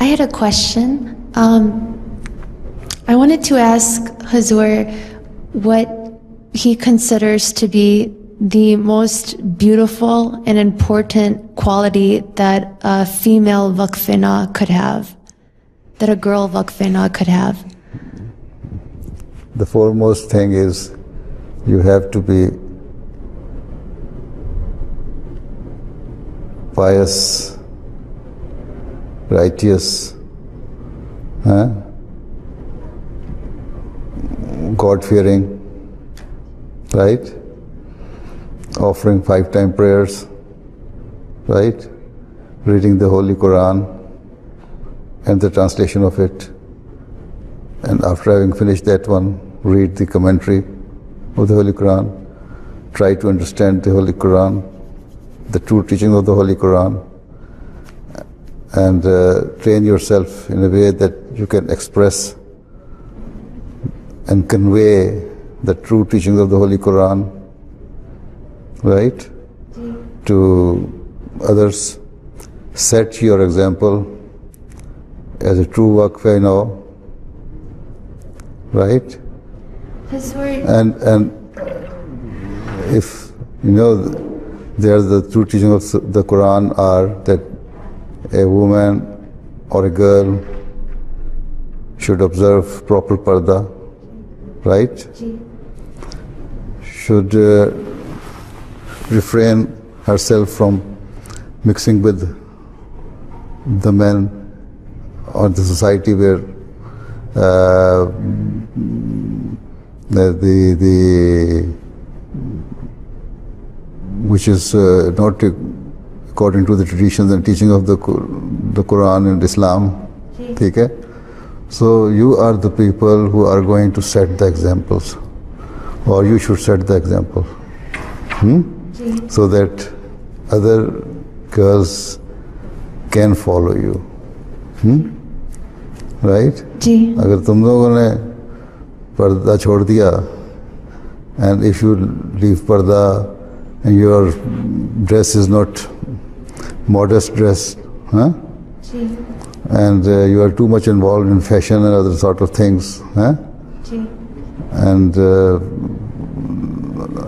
had a question. I wanted to ask Huzoor what he considers to be the most beautiful and important quality that a female Waqf-e-Nau could have, that a girl Waqf-e-Nau could have. The foremost thing is you have to be pious, righteous, God-fearing, right? Offering 5-time prayers, right? Reading the Holy Quran and the translation of it. And after having finished that one, read the commentary of the Holy Quran. Try to understand the Holy Quran, the true teaching of the Holy Quran, and train yourself in a way that you can express and convey the true teachings of the Holy Quran, right, to others. Set your example as a true Waqf-e-Nau, right? And if you know, there the true teaching of the Quran are that a woman or a girl should observe proper parda, right? Should refrain herself from mixing with the men or the society where which is not according to the traditions and teaching of the Quran and Islam. Okay? So you are the people who are going to set the examples, or you should set the example, so that other girls can follow you. Right? अगर तुम लोगों ने पर्दा छोड़ दिया, and if you leave parda and your dress is not modest dress, and you are too much involved in fashion and other sort of things, and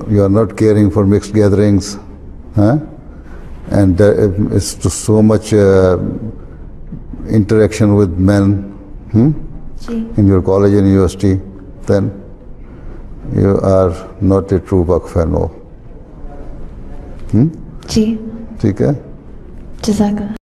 you are not caring for mixed gatherings, and it's just so much interaction with men in your college and university, then you are not a true Waqf-e-Nau. ठीक है? जज़ाकल्लाह।